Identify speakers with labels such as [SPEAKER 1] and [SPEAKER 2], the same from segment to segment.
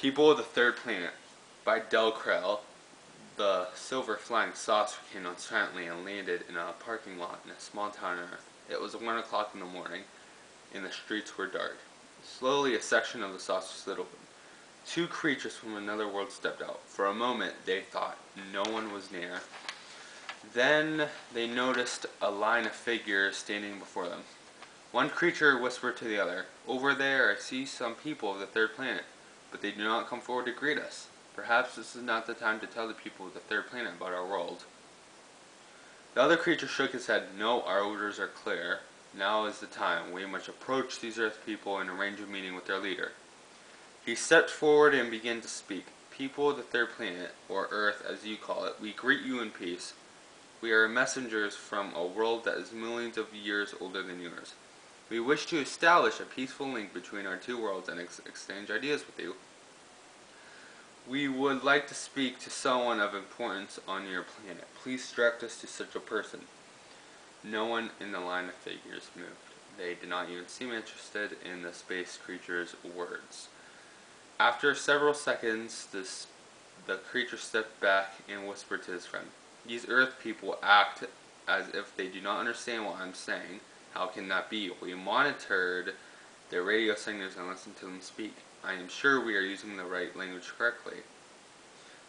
[SPEAKER 1] People of the Third Planet by Del Krell. The silver flying saucer came down silently and landed in a parking lot in a small town on Earth. It was 1 o'clock in the morning, and the streets were dark. Slowly, a section of the saucer slid open. Two creatures from another world stepped out. For a moment, they thought no one was near. Then they noticed a line of figures standing before them. One creature whispered to the other, "Over there, I see some people of the Third Planet, but they do not come forward to greet us. Perhaps this is not the time to tell the people of the Third Planet about our world." The other creature shook his head. "No, our orders are clear. Now is the time. We must approach these Earth people and arrange a meeting with their leader." He stepped forward and began to speak. "People of the Third Planet, or Earth as you call it, we greet you in peace. We are messengers from a world that is millions of years older than yours. We wish to establish a peaceful link between our two worlds and exchange ideas with you. We would like to speak to someone of importance on your planet. Please direct us to such a person." No one in the line of figures moved. They did not even seem interested in the space creature's words. After several seconds, the creature stepped back and whispered to his friend, "These Earth people act as if they do not understand what I'm saying. How can that be? We monitored their radio signals and listened to them speak. I am sure we are using the right language correctly."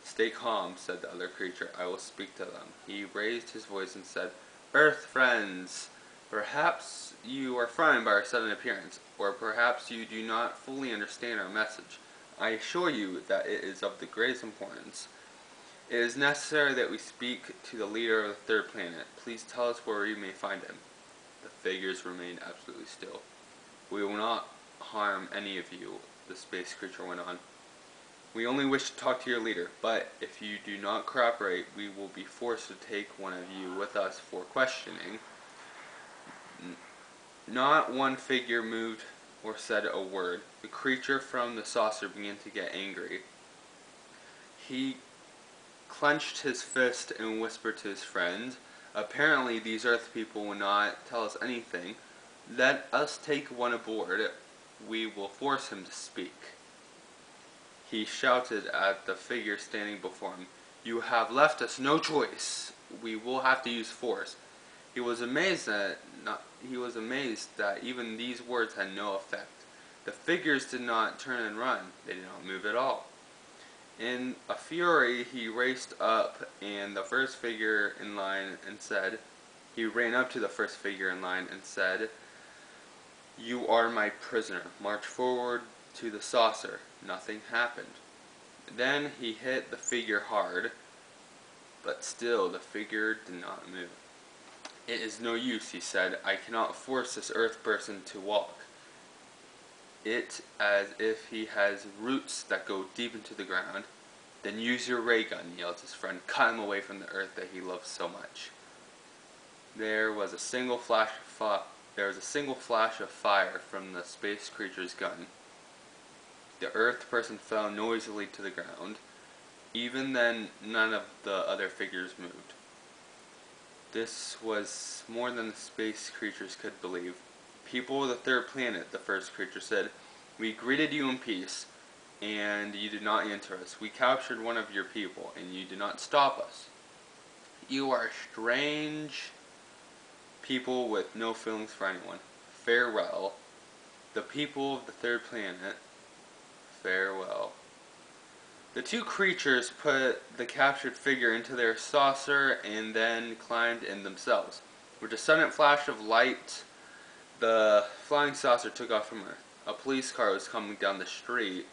[SPEAKER 1] "Stay calm," said the other creature. "I will speak to them." He raised his voice and said, "Earth friends, perhaps you are frightened by our sudden appearance, or perhaps you do not fully understand our message. I assure you that it is of the greatest importance. It is necessary that we speak to the leader of the Third Planet. Please tell us where we may find him." The figures remained absolutely still. "We will not harm any of you," the space creature went on. "We only wish to talk to your leader, but if you do not cooperate, we will be forced to take one of you with us for questioning." Not one figure moved or said a word. The creature from the saucer began to get angry. He clenched his fist and whispered to his friends, "Apparently these Earth people will not tell us anything. Let us take one aboard. We will force him to speak." He shouted at the figure standing before him, "You have left us no choice. We will have to use force." He was amazed that even these words had no effect. The figures did not turn and run. They did not move at all. In a fury, he raced up and the first figure in line and said, he ran up to the first figure in line and said, "You are my prisoner. March forward to the saucer." Nothing happened. Then he hit the figure hard, but still the figure did not move. "It is no use," he said. "I cannot force this Earth person to walk. It as if he has roots that go deep into the ground." "Then use your ray gun," yelled his friend. "Cut him away from the Earth that he loves so much." There was a single flash of fire from the space creature's gun. The Earth person fell noisily to the ground. Even then, none of the other figures moved. This was more than the space creatures could believe. "People of the Third Planet," the first creature said, "we greeted you in peace, and you did not answer us. We captured one of your people, and you did not stop us. You are strange people with no feelings for anyone. Farewell. The people of the Third Planet, farewell." The two creatures put the captured figure into their saucer and then climbed in themselves. With a sudden flash of light, the flying saucer took off from Earth. A police car was coming down the street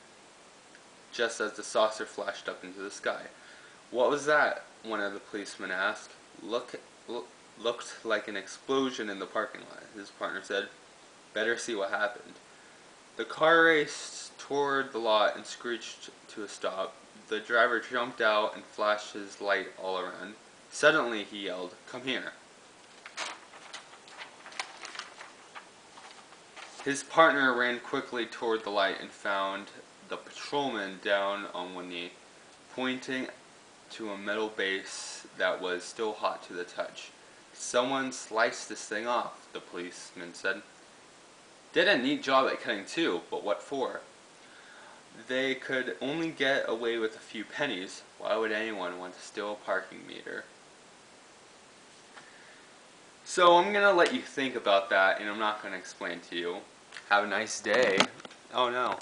[SPEAKER 1] just as the saucer flashed up into the sky. "What was that?" one of the policemen asked. Looked like an explosion in the parking lot," his partner said. "Better see what happened." The car raced toward the lot and screeched to a stop. The driver jumped out and flashed his light all around. Suddenly he yelled, "Come here." His partner ran quickly toward the light and found the patrolman down on one knee, pointing to a metal base that was still hot to the touch. "Someone sliced this thing off," the policeman said. "Did a neat job at cutting too, but what for?" they could only get away with a few pennies, why would anyone want to steal a parking meter? So I'm going to let you think about that, and I'm not going to explain to you. Have a nice day. Oh no.